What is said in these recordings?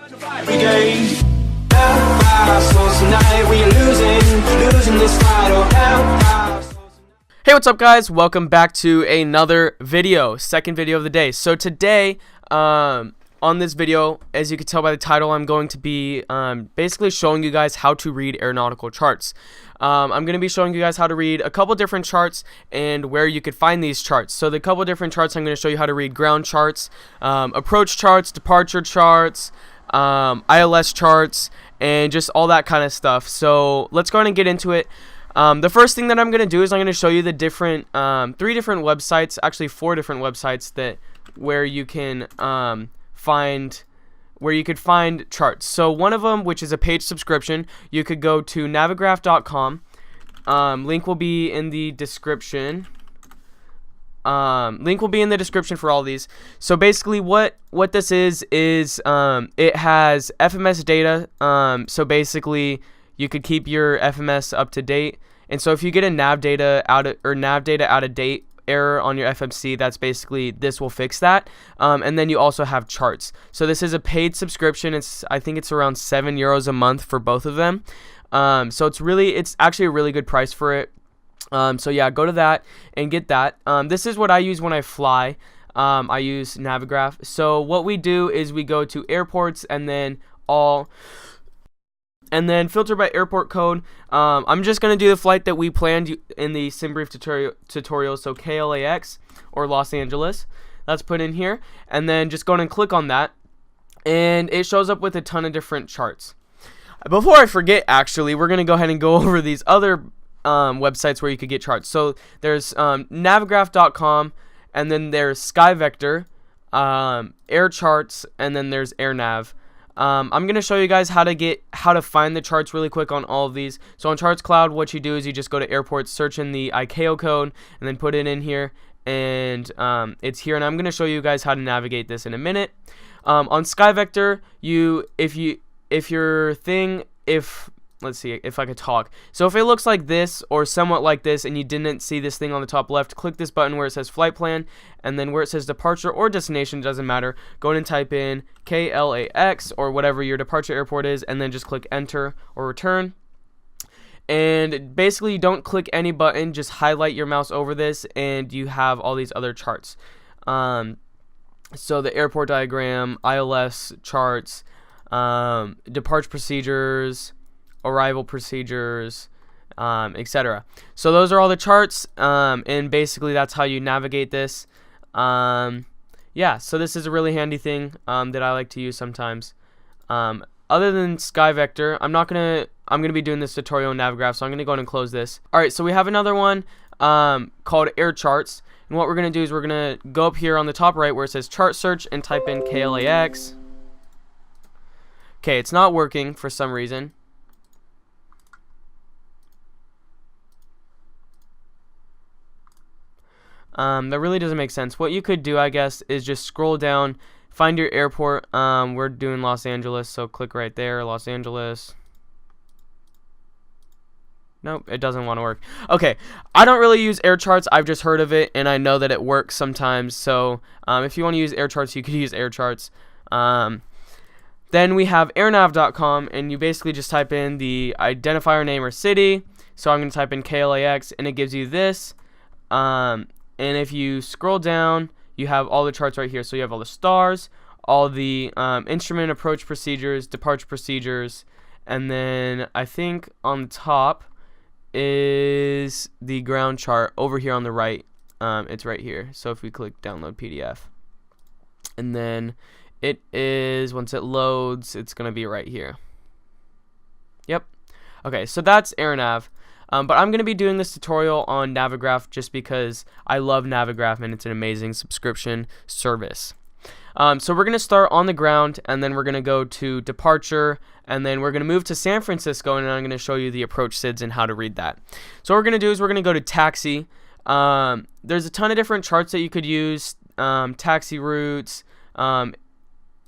Hey, what's up guys? Welcome back to another video, second video of the day. So today, on this video, as you can tell by the title, I'm going to be basically showing you guys how to read aeronautical charts. I'm going to be showing you guys how to read a couple different charts and where you could find these charts. So the couple different charts, I'm going to show you how to read ground charts, approach charts, departure charts, ILS charts, and just all that kind of stuff. So let's go ahead and get into it. The first thing that I'm going to do is I'm going to show you the different, 3 different websites, actually 4 different websites where you can find charts. So one of them, which is a paid subscription, you could go to navigraph.com. Link will be in the description. Link will be in the description for all these. So basically what this is it has FMS data. So basically you could keep your FMS up to date. And so if you get a nav data out of date error on your FMC, that's basically, this will fix that. And then you also have charts. So this is a paid subscription. I think it's around €7 a month for both of them. So it's actually a really good price for it. So yeah, go to that and get that. This is what I use when I fly. I use Navigraph. So what we do is we go to airports and then filter by airport code. I'm just going to do the flight that we planned in the SimBrief tutorial, so KLAX or Los Angeles. That's put in here. And then just go ahead and click on that. And it shows up with a ton of different charts. Before I forget, actually, we're going to go ahead and go over these other websites where you could get charts. So there's navigraph.com, and then there's SkyVector, Air Charts, and then there's AirNav. I'm going to show you guys how to find the charts really quick on all of these. So on Charts Cloud, what you do is you just go to airports, search in the ICAO code, and then put it in here, and it's here. And I'm going to show you guys how to navigate this in a minute. On SkyVector, let's see if I could talk. So if it looks like this or somewhat like this and you didn't see this thing on the top left, click this button where it says flight plan, and then where it says departure or destination, doesn't matter, go ahead and type in KLAX or whatever your departure airport is, and then just click enter or return. And basically you don't click any button, just highlight your mouse over this and you have all these other charts. So the airport diagram, ILS charts, departure procedures, arrival procedures, etc. So those are all the charts, and basically that's how you navigate this. Yeah, so this is a really handy thing that I like to use sometimes. Other than SkyVector, I'm gonna be doing this tutorial in Navigraph, so I'm gonna go ahead and close this. All right, so we have another one called Air Charts, and what we're gonna do is we're gonna go up here on the top right where it says Chart Search and type in KLAX. Okay, it's not working for some reason. That really doesn't make sense. What you could do, I guess, is just scroll down, find your airport. We're doing Los Angeles, so click right there, Los Angeles. Nope, it doesn't want to work. Okay, I don't really use air charts. I've just heard of it, and I know that it works sometimes. So if you want to use air charts, you could use air charts. Then we have airnav.com, and you basically just type in the identifier name or city. So I'm going to type in KLAX, and it gives you this. And if you scroll down, you have all the charts right here. So you have all the stars, all the instrument approach procedures, departure procedures, and then I think on the top is the ground chart over here on the right. It's right here. So if we click download PDF, and then it is, once it loads, it's going to be right here. Yep. Okay, so that's AirNav. But I'm going to be doing this tutorial on Navigraph just because I love Navigraph and it's an amazing subscription service. So we're going to start on the ground, and then we're going to go to departure, and then we're going to move to San Francisco, and I'm going to show you the approach SIDS and how to read that. So what we're going to do is we're going to go to taxi. There's a ton of different charts that you could use, taxi routes.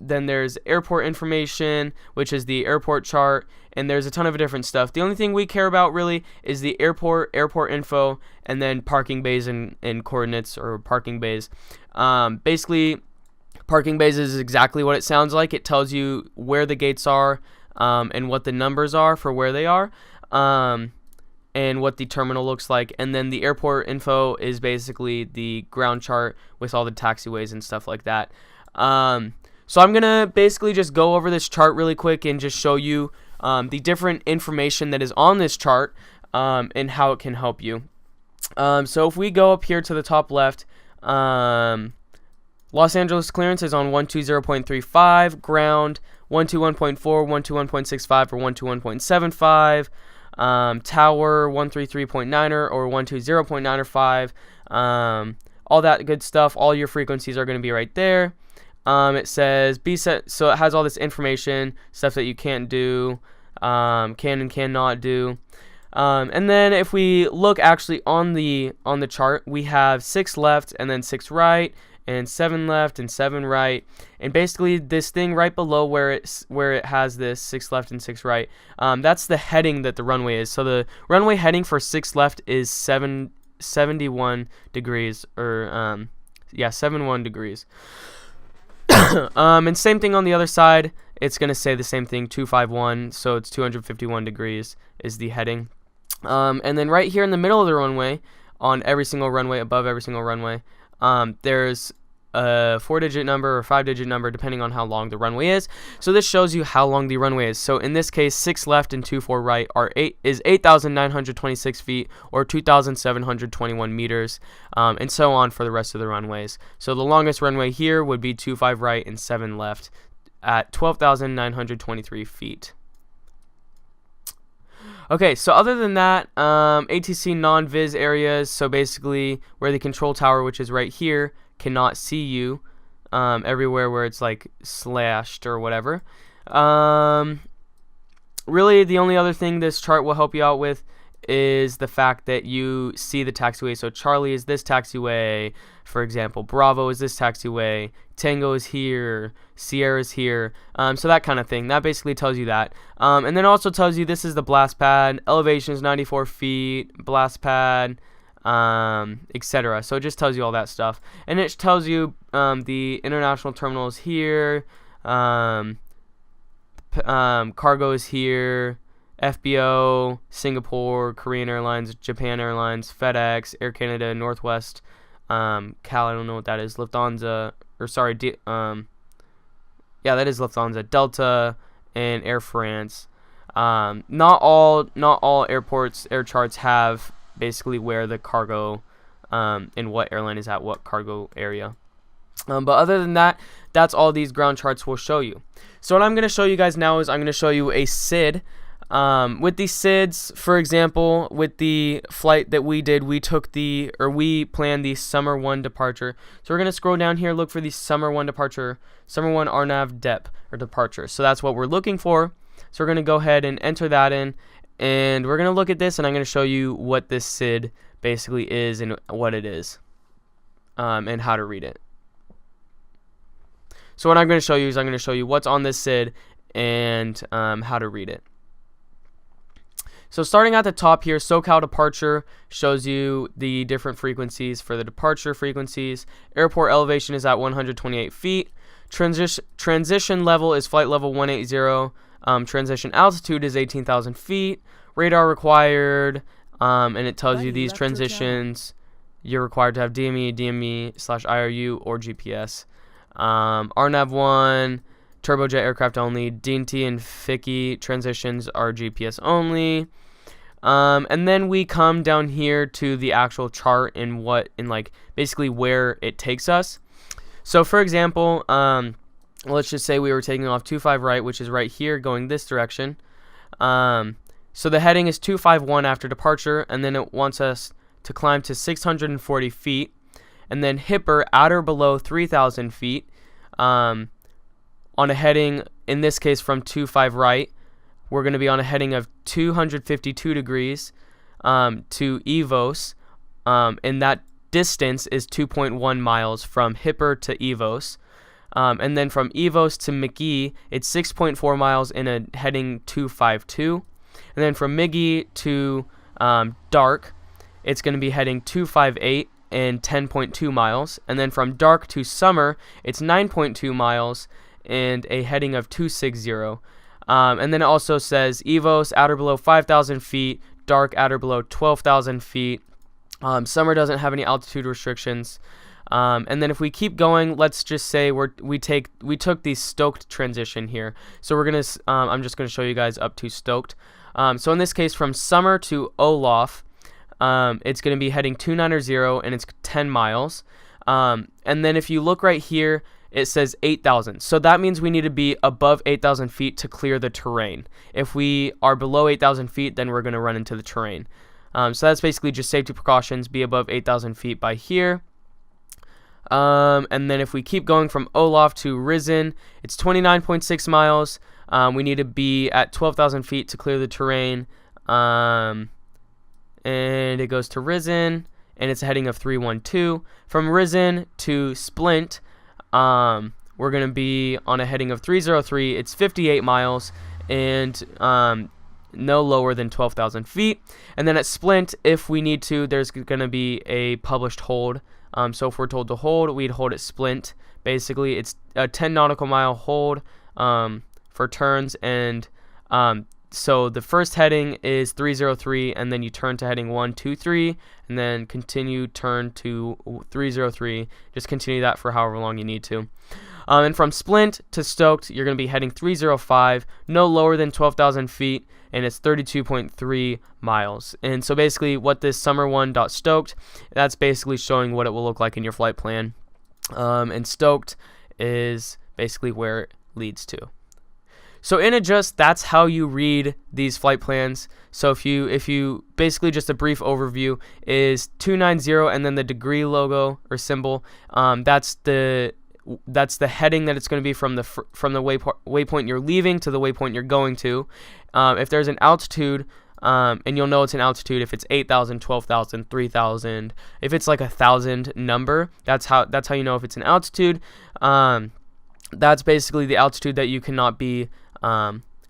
Then there's airport information, which is the airport chart, and there's a ton of different stuff. The only thing we care about really is the airport info, and then parking bays and coordinates or parking bays. Basically, Parking bays is exactly what it sounds like. It tells you where the gates are, and what the numbers are for where they are, and what the terminal looks like. And then the airport info is basically the ground chart with all the taxiways and stuff like that. So I'm going to basically just go over this chart really quick and just show you the different information that is on this chart, and how it can help you. So if we go up here to the top left, Los Angeles clearance is on 120.35, ground 121.4, 121.65, or 121.75, tower 133.9 or 120.95, all that good stuff. All your frequencies are going to be right there. It says be set, so it has all this information, stuff that you can't do, can and cannot do. And then if we look actually on the chart, we have 6 left and then 6 right, and 7 left and 7 right, and basically this thing right below where it has this 6 left and 6 right, that's the heading that the runway is. So the runway heading for 6 left is 71 degrees, or 71 degrees. And same thing on the other side, it's gonna say the same thing, 251, so it's 251 degrees is the heading. And then right here in the middle of the runway, on every single runway, above every single runway, there's a 4-digit number or 5-digit number depending on how long the runway is. So this shows you how long the runway is. So in this case, 6 left and 24 right is 8,926 feet, or 2,721 meters, and so on for the rest of the runways. So the longest runway here would be 25 right and 7 left at 12,923 feet. Okay, so other than that, ATC non-viz areas, so basically where the control tower, which is right here, cannot see you, everywhere where it's like slashed or whatever. Really, the only other thing this chart will help you out with is the fact that you see the taxiway. So Charlie is this taxiway, for example. Bravo is this taxiway. Tango is here. Sierra is here. So that kind of thing. That basically tells you that. And then also tells you this is the blast pad. Elevation is 94 feet. Blast pad, etc. So it just tells you all that stuff. And it tells you the international terminal is here. Cargo is here. FBO, Singapore, Korean Airlines, Japan Airlines, FedEx, Air Canada, Northwest, Cal, I don't know what that is, Lufthansa, or sorry, yeah, that is Lufthansa, Delta, and Air France. Not all airports, air charts have basically where the cargo, and what airline is at what cargo area. But other than that, that's all these ground charts will show you. So what I'm going to show you guys now is I'm going to show you a SID. With the SIDs, for example, with the flight that we did, we planned the Summer 1 departure. So we're going to scroll down here, look for the Summer 1 departure, Summer 1 RNAV DEP, or departure. So that's what we're looking for. So we're going to go ahead and enter that in, and we're going to look at this, and I'm going to show you what this SID basically is and what it is, and how to read it. So what I'm going to show you is I'm going to show you what's on this SID and how to read it. So starting at the top here, SoCal departure shows you the different frequencies for the departure frequencies. Airport elevation is at 128 feet. Transition level is flight level 180. Transition altitude is 18,000 feet. Radar required, and it tells you these transitions. You're required to have DME, DME/IRU, or GPS. RNAV 1, turbojet aircraft only. D&T and FICI transitions are GPS only. And then we come down here to the actual chart and basically where it takes us. So for example, let's just say we were taking off 25 right, which is right here going this direction. So the heading is 251 after departure, and then it wants us to climb to 640 feet, and then HIPPR at or below 3,000 feet, on a heading, in this case from 25 right. We're going to be on a heading of 252 degrees to EVOS, and that distance is 2.1 miles from HIPPR to EVOS. And then from EVOS to McGee, it's 6.4 miles in a heading 252. And then from McGee to DARC, it's going to be heading 258, and 10.2 miles. And then from dark to summer, it's 9.2 miles and a heading of 260. And then it also says EVOS at or below 5,000 feet, dark at or below 12,000 feet. Summer doesn't have any altitude restrictions. And then if we keep going, let's just say we took the stoked transition here. So we're gonna I'm just gonna show you guys up to stoked. So in this case, from summer to Olaf, it's gonna be heading 290 and it's 10 miles. And then if you look right here, it says 8,000. So that means we need to be above 8,000 feet to clear the terrain. If we are below 8,000 feet, then we're gonna run into the terrain. So that's basically just safety precautions. Be above 8,000 feet by here. And then if we keep going from Olaf to Risen, it's 29.6 miles. We need to be at 12,000 feet to clear the terrain. And it goes to Risen, and it's a heading of 312. From Risen to Splint, we're going to be on a heading of 303. It's 58 miles and no lower than 12,000 feet. And then at Splint, if we need to, there's going to be a published hold. So if we're told to hold, we'd hold at Splint. Basically, it's a 10 nautical mile hold for turns. And so the first heading is 303, and then you turn to heading 123, and then continue turn to 303. Just continue that for however long you need to. And from Splint to Stoked, you're going to be heading 305, no lower than 12,000 feet, and it's 32.3 miles. And so basically what this summer one dot stoked, that's basically showing what it will look like in your flight plan. And Stoked is basically where it leads to. So in Adjust, that's how you read these flight plans. So if you basically, just a brief overview is 290 and then the degree logo or symbol, that's the heading that it's going to be from the waypoint you're leaving to the waypoint you're going to. If there's an altitude, and you'll know it's an altitude if it's 8,000, 12,000, 3,000. If it's like 1,000 number, that's how you know if it's an altitude. That's basically the altitude that you cannot be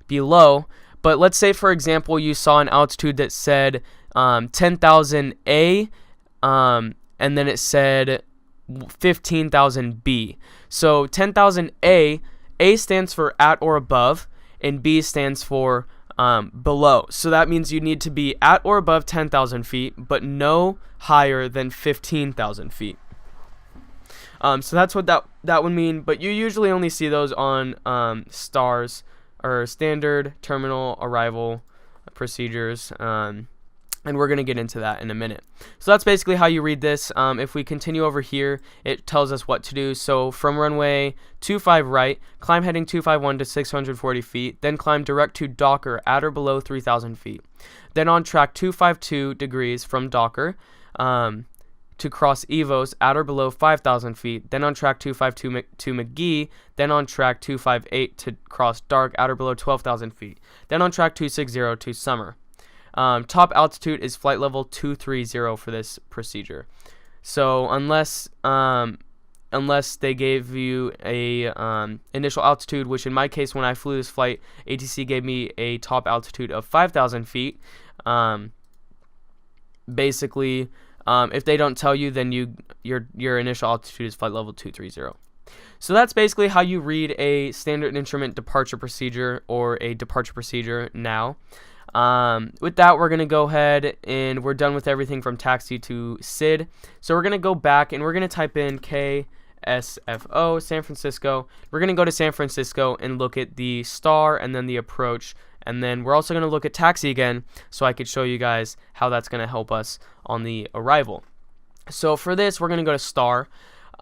below. But let's say, for example, you saw an altitude that said 10,000 A, and then it said 15,000 B. So 10,000 A stands for at or above, and B stands for below. So that means you need to be at or above 10,000 feet, but no higher than 15,000 feet. So that's what that would mean, but you usually only see those on STARS, or Standard Terminal Arrival Procedures, and we're going to get into that in a minute. So that's basically how you read this. If we continue over here, it tells us what to do. So from runway 25 right, climb heading 251 to 640 feet, then climb direct to Docker at or below 3,000 feet. Then on track 252 degrees from Docker to cross EVOS at or below 5,000 feet, then on track 252 to McGee, then on track 258 to cross Dark at or below 12,000 feet, then on track 260 to Summer. Top altitude is flight level 230 for this procedure. So unless they gave you a initial altitude, which in my case when I flew this flight, ATC gave me a top altitude of 5,000 feet. Basically, if they don't tell you, then your initial altitude is flight level 230. So that's basically how you read a standard instrument departure procedure or a departure procedure now. With that, we're going to go ahead and we're done with everything from taxi to SID. So we're going to go back and we're going to type in KSFO, San Francisco. We're going to go to San Francisco and look at the star and then the approach. And then we're also going to look at taxi again so I could show you guys how that's going to help us on the arrival. So for this, we're going to go to star.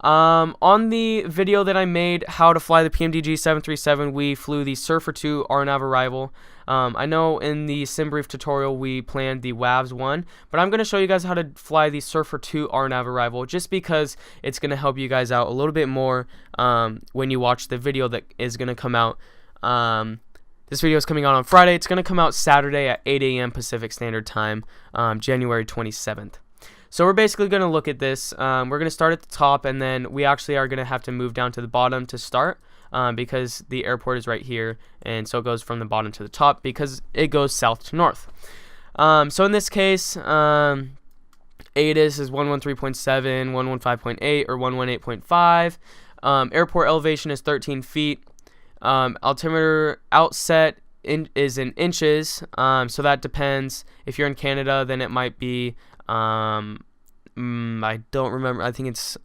On the video that I made, how to fly the PMDG 737, we flew the Surfer 2 RNAV arrival. I know in the SimBrief tutorial we planned the WAVS 1, but I'm going to show you guys how to fly the Surfer 2 RNAV arrival just because it's going to help you guys out a little bit more when you watch the video that is going to come out. This video is coming out on Friday. It's going to come out Saturday at 8 a.m. Pacific Standard Time, January 27th. So we're basically going to look at this. We're going to start at the top, and then we actually are going to have to move down to the bottom to start because the airport is right here, and so it goes from the bottom to the top because it goes south to north. So in this case, ADD-ONS is 113.7, 115.8, or 118.5. Airport elevation is 13 feet. Altimeter outset is in inches, so that depends. If you're in Canada, then it might be, I don't remember, I think it's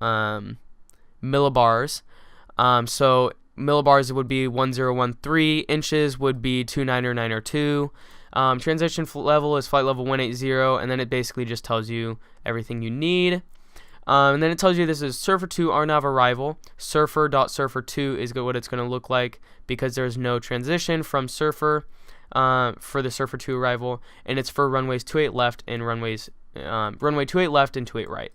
millibars. So millibars would be 1013, inches would be 29902. Transition level is flight level 180, and then it basically just tells you everything you need. And then it tells you this is Surfer 2 RNAV arrival. Surfer.surfer2 is what it's going to look like because there's no transition from Surfer for the Surfer 2 arrival, and it's for runways 28 left and runway 28 left and 28 right.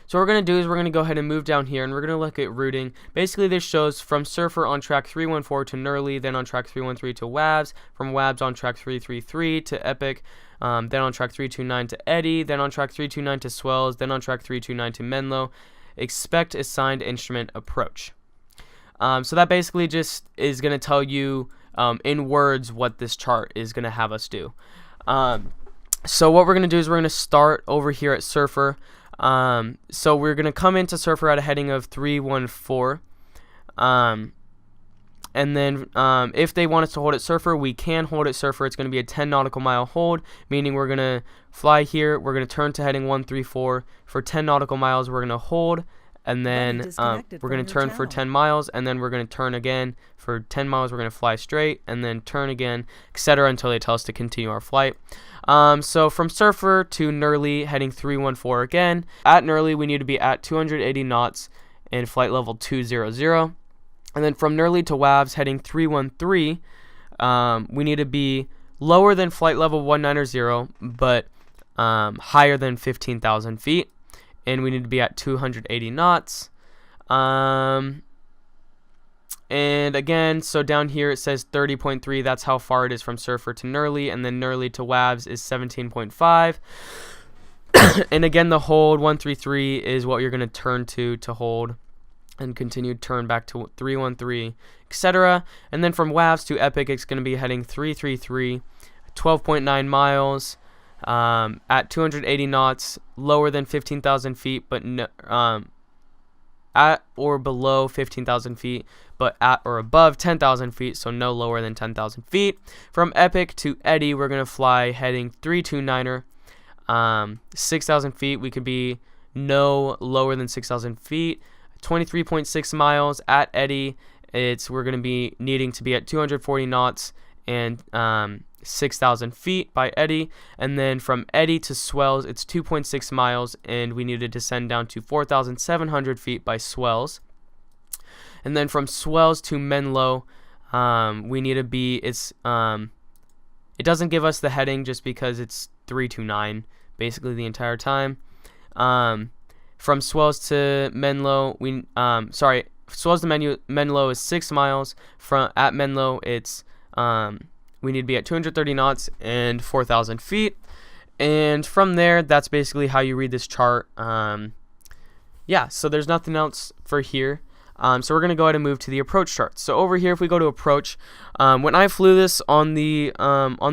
So what we're going to do is we're going to go ahead and move down here, and we're going to look at routing. Basically, this shows from Surfer on track 314 to Nurley, then on track 313 to WABS, from WABS on track 333 to Epic, then on track 329 to Eddy, then on track 329 to Swells, then on track 329 to Menlo. Expect assigned instrument approach. So that basically just is going to tell you in words what this chart is going to have us do. So what we're going to do is we're going to start over here at Surfer. So we're going to come into Surfer at a heading of 314. And then if they want us to hold at Surfer, we can hold at Surfer. It's going to be a 10 nautical mile hold, meaning we're going to fly here. We're going to turn to heading 134. For 10 nautical miles, we're going to hold. And then we're going to turn for 10 miles, and then we're going to turn again. For 10 miles, we're going to fly straight, and then turn again, etc., until they tell us to continue our flight. So from Surfer to Nurley, heading 314 again. At Nurley, we need to be at 280 knots and flight level 200. And then from Nurley to WABS, heading 313, we need to be lower than flight level 190, but higher than 15,000 feet. And we need to be at 280 knots. And again, so down here it says 30.3. That's how far it is from Surfer to Nurley. And then Nurley to WABS is 17.5. And again, the hold 133 is what you're going to turn to hold. And continue turn back to 313, etc. And then from WABS to Epic, it's going to be heading 333, 12.9 miles. At 280 knots, lower than 15,000 feet, but no, at or below 15,000 feet, but at or above 10,000 feet, so no lower than 10,000 feet. From Epic to Eddy, we're going to fly heading 329er, 6,000 feet. We could be no lower than 6,000 feet, 23.6 miles. At Eddy, we're going to be needing to be at 240 knots and 6,000 feet by Eddy. And then from Eddy to Swells, it's 2.6 miles, and we need to descend down to 4,700 feet by Swells. And then from Swells to Menlo, we need to be, it doesn't give us the heading just because it's 329 basically the entire time. From Swells to Menlo, Swells to Menlo is 6 miles. At Menlo, it's we need to be at 230 knots and 4,000 feet. And from there, that's basically how you read this chart. Yeah, so there's nothing else for here. So we're going to go ahead and move to the approach chart. So over here, if we go to approach, when I flew this on the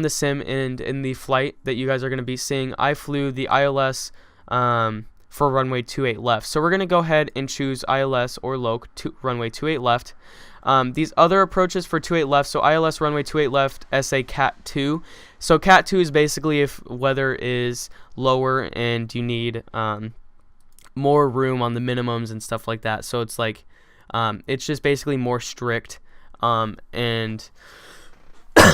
sim and in the flight that you guys are going to be seeing, I flew the ILS for runway 28 left. So we're going to go ahead and choose ILS or LOC to runway 28 left. These other approaches for 28 left, so ILS runway 28 left, SA Cat 2. So Cat 2 is basically if weather is lower and you need more room on the minimums and stuff like that. So it's like, it's just basically more strict. And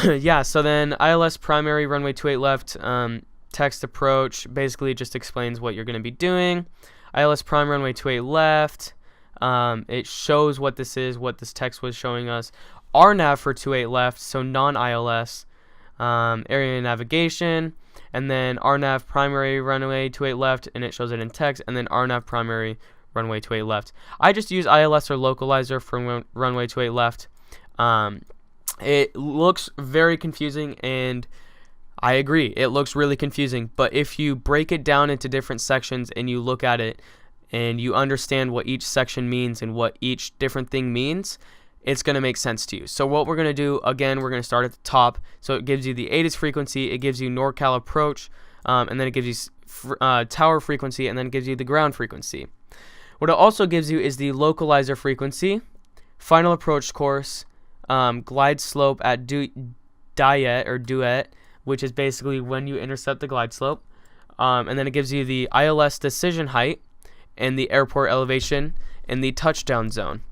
yeah, so then ILS primary runway 28 left, text approach basically just explains what you're going to be doing. ILS prime runway 28 left. It shows what this is, what this text was showing us. RNAV for 28 left, so non-ILS, area navigation, and then RNAV primary runway 28 left, and it shows it in text, and then RNAV primary runway 28 left. I just use ILS or localizer for runway 28 left. It looks very confusing, and I agree, it looks really confusing, but if you break it down into different sections and you look at it, and you understand what each section means and what each different thing means, it's going to make sense to you. So what we're going to do, again, we're going to start at the top. So it gives you the ADD frequency, it gives you NorCal approach, and then it gives you tower frequency, and then gives you the ground frequency. What it also gives you is the localizer frequency, final approach course, glide slope at duet, which is basically when you intercept the glide slope, and then it gives you the ILS decision height and the airport elevation and the touchdown zone.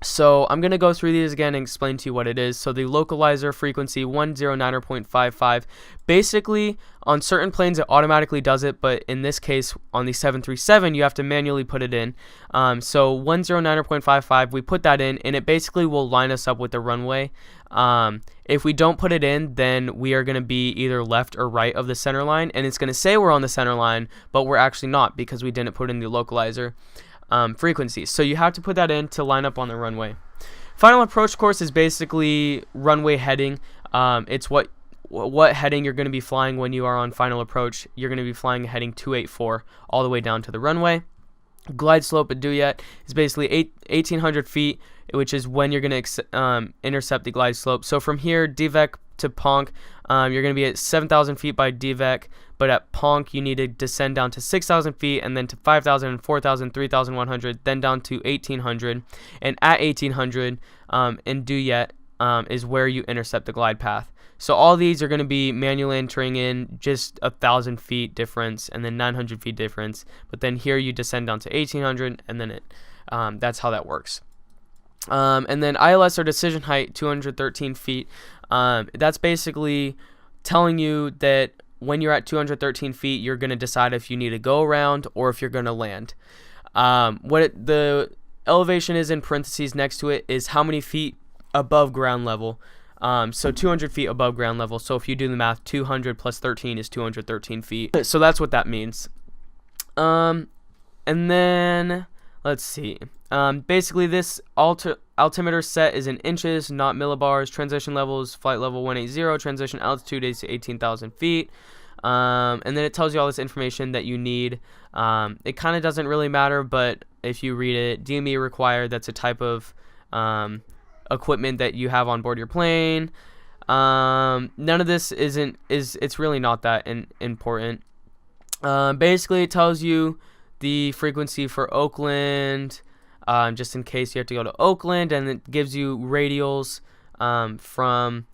So I'm going to go through these again and explain to you what it is. So the localizer frequency 109.55, basically on certain planes it automatically does it, but in this case on the 737 you have to manually put it in. So 109.55, we put that in and it basically will line us up with the runway. If we don't put it in, then we are going to be either left or right of the center line, and it's going to say we're on the center line, but we're actually not because we didn't put in the localizer frequency. So you have to put that in to line up on the runway. Final approach course is basically runway heading. It's what heading you're going to be flying when you are on final approach. You're going to be flying heading 284 all the way down to the runway. Glide slope at duet is basically 1,800 feet, which is when you're going to intercept the glide slope. So from here, DVEC to Ponk, you're going to be at 7,000 feet by DVEC, but at Ponk you need to descend down to 6,000 feet, and then to 5,000 and 4,000, 3,100, then down to 1,800, and at 1,800 in duet is where you intercept the glide path. So all these are going to be manually entering in just 1,000 feet difference and then 900 feet difference, but then here you descend down to 1,800, and then that's how that works. And then ILS or decision height 213 feet. That's basically telling you that when you're at 213 feet, you're going to decide if you need to go around or if you're going to land. The elevation is in parentheses next to it is how many feet above ground level. So 200 feet above ground level. So if you do the math, 200 plus 13 is 213 feet. So that's what that means. And then let's see. Basically this altimeter set is in inches, not millibars. Transition levels, flight level 180. Transition altitude is 18,000 feet. And then it tells you all this information that you need. It kind of doesn't really matter, but if you read it, DME required, that's a type of equipment that you have on board your plane. None of this it's really not that important. Basically it tells you the frequency for Oakland, just in case you have to go to Oakland, and it gives you radials from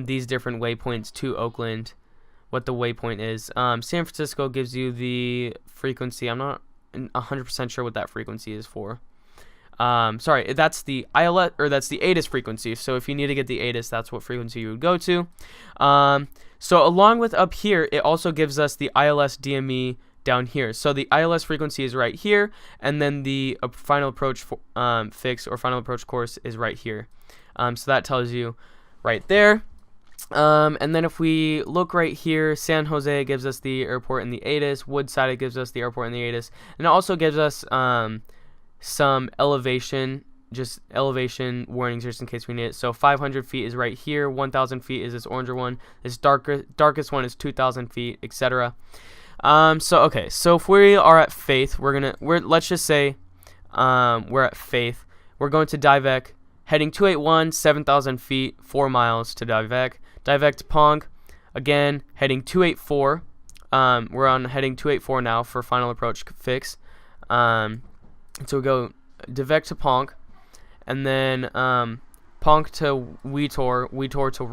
these different waypoints to Oakland, what the waypoint is. San Francisco gives you the frequency. I'm not 100% sure what that frequency is for. Sorry, that's the ILS, or that's the ADD-ONS frequency. So if you need to get the ADD-ONS, that's what frequency you would go to. So along with up here, it also gives us the ILS DME down here. So the ILS frequency is right here, and then the final approach fix or final approach course is right here. So that tells you right there. And then if we look right here, San Jose gives us the airport and the ADD-ONS. Woodside, it gives us the airport and the ADD-ONS. And it also gives us some elevation warnings just in case we need it. So 500 feet is right here, 1,000 feet is this oranger one, this darkest one is 2,000 feet, etc. So if we are at Faith, let's just say we're at Faith. We're going to DVEC, heading 281, 7,000 feet, 4 miles to DVEC. DVEC to Ponk, again heading 284. We're on heading 284 now for final approach fix. So we go DVEC to Ponk, and then Ponk to Wetor to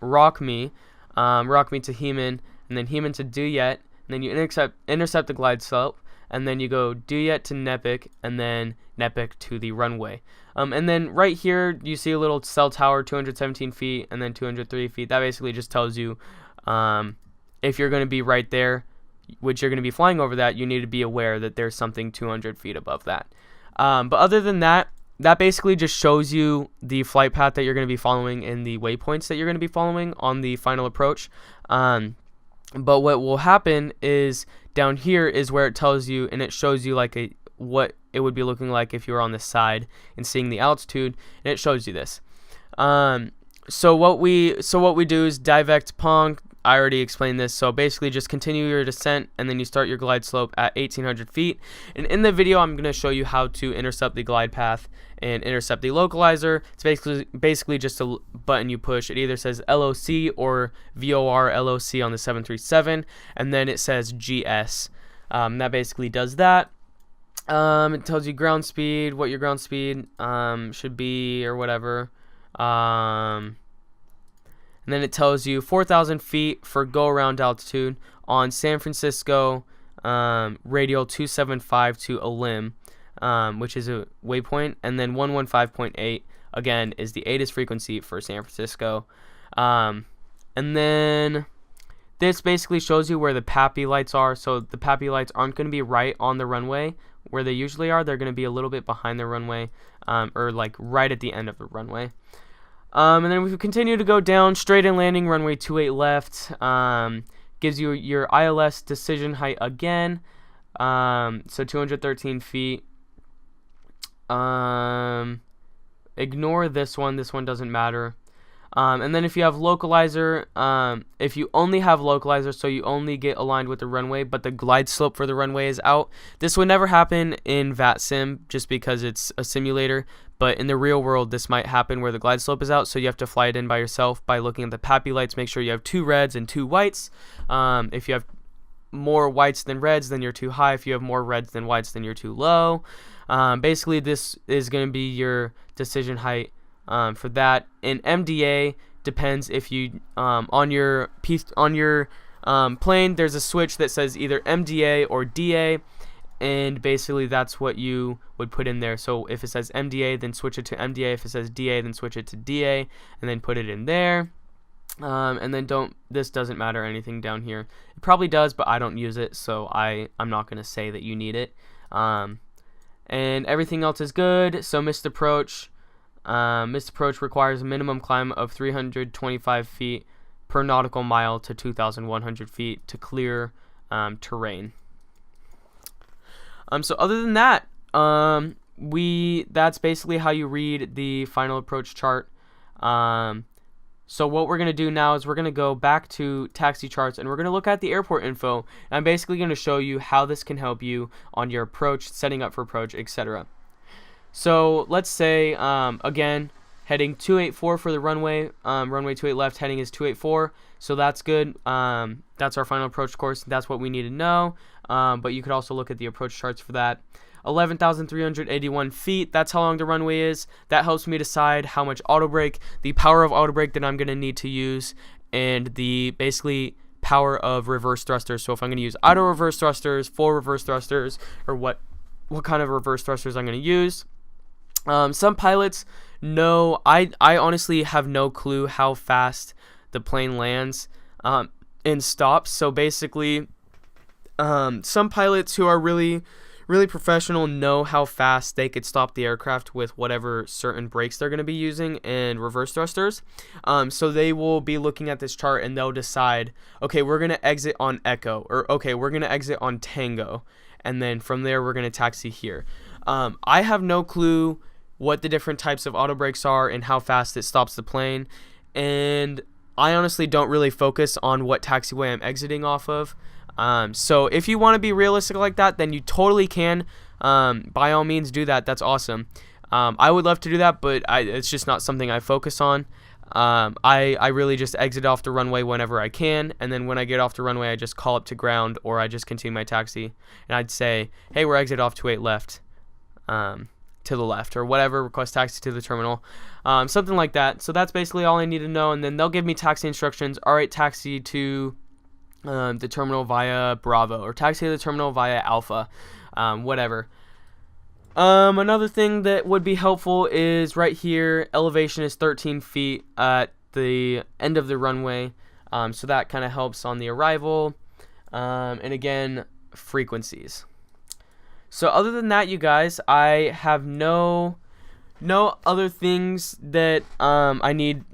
Rockme, Rockme to Heman, and then Heman to Duet, and then you intercept the glide slope, and then you go Duet to Nepik, and then Nepik to the runway. And then right here you see a little cell tower, 217 feet, and then 203 feet. That basically just tells you if you're going to be right there, which you're going to be flying over that, you need to be aware that there's something 200 feet above that. But other than that, that basically just shows you the flight path that you're going to be following and the waypoints that you're going to be following on the final approach. But what will happen is down here is where it tells you, and it shows you like what it would be looking like if you were on the side and seeing the altitude, and it shows you this. So what we do is DVEC to Ponk, I already explained this. So basically just continue your descent, and then you start your glide slope at 1,800 feet. And in the video, I'm going to show you how to intercept the glide path and intercept the localizer. It's basically just a button you push. It either says LOC or VOR LOC on the 737, and then it says GS. That basically does that. It tells you ground speed, what your ground speed should be, or whatever. And then it tells you 4,000 feet for go-around altitude on San Francisco, radial 275 to Elim, which is a waypoint, and then 115.8 again is the ADD-ONS frequency for San Francisco. And then this basically shows you where the PAPI lights are. So the PAPI lights aren't going to be right on the runway where they usually are. They're going to be a little bit behind the runway, or like right at the end of the runway. And then we continue to go down, straight in landing, runway 28 left. Gives you your ILS decision height again. So 213 feet. Ignore this one. This one doesn't matter. And then if you have localizer, if you only have localizer, so you only get aligned with the runway, but the glide slope for the runway is out. This would never happen in VATSIM just because it's a simulator, but in the real world, this might happen where the glide slope is out, so you have to fly it in by yourself by looking at the PAPI lights. Make sure you have 2 reds and 2 whites. If you have more whites than reds, then you're too high. If you have more reds than whites, then you're too low. Basically, this is going to be your decision height. For that, in MDA, depends if you on your plane, there's a switch that says either MDA or DA, and basically that's what you would put in there. So if it says MDA, then switch it to MDA. If it says DA, then switch it to DA, and then put it in there. And then this doesn't matter anything down here. It probably does, but I don't use it, so I'm not going to say that you need it. And everything else is good. So missed approach. Missed approach requires a minimum climb of 325 feet per nautical mile to 2,100 feet to clear terrain. So other than that, that's basically how you read the final approach chart. So what we're going to do now is we're going to go back to taxi charts, and we're going to look at the airport info. And I'm basically going to show you how this can help you on your approach, setting up for approach, etc. So let's say, again, heading 284 for the runway, runway 28 left, heading is 284, so that's good. That's our final approach course. That's what we need to know, but you could also look at the approach charts for that. 11,381 feet, that's how long the runway is. That helps me decide how much auto brake, the power of auto brake that I'm going to need to use, and the basically power of reverse thrusters. So if I'm going to use auto reverse thrusters, full reverse thrusters, or what kind of reverse thrusters I'm going to use. Some pilots know, I honestly have no clue how fast the plane lands and stops. So basically, some pilots who are really professional know how fast they could stop the aircraft with whatever certain brakes they're going to be using and reverse thrusters. So they will be looking at this chart and they'll decide, okay, we're going to exit on Echo, or okay, we're going to exit on Tango, and then from there we're going to taxi here. I have no clue what the different types of auto brakes are and how fast it stops the plane, and I honestly don't really focus on what taxiway I'm exiting off of. So if you want to be realistic like that, then you totally can. By all means do that. That's awesome. I would love to do that, but it's just not something I focus on. I really just exit off the runway whenever I can, and then when I get off the runway, I just call up to ground, or I just continue my taxi, and I'd say, hey, we're exit off 28 left. To the left, or whatever, request taxi to the terminal, something like that. So that's basically all I need to know, and then they'll give me taxi instructions. All right, taxi to the terminal via Bravo, or taxi to the terminal via Alpha, whatever. Another thing that would be helpful is right here, elevation is 13 feet at the end of the runway, so that kind of helps on the arrival, and again, frequencies. So other than that, you guys, I have no other things that I need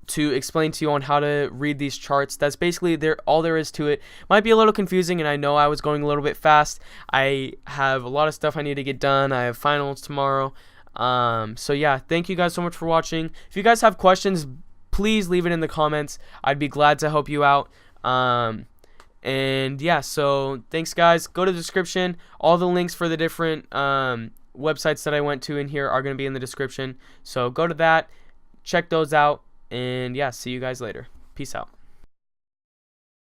to explain to you on how to read these charts. That's basically all there is to it. Might be a little confusing, and I know I was going a little bit fast. I have a lot of stuff I need to get done. I have finals tomorrow. So yeah, thank you guys so much for watching. If you guys have questions, please leave it in the comments. I'd be glad to help you out. And yeah, so thanks guys. Go to the description. All the links for the different websites that I went to in here are going to be in the description. So go to that, check those out, and yeah, see you guys later. Peace out.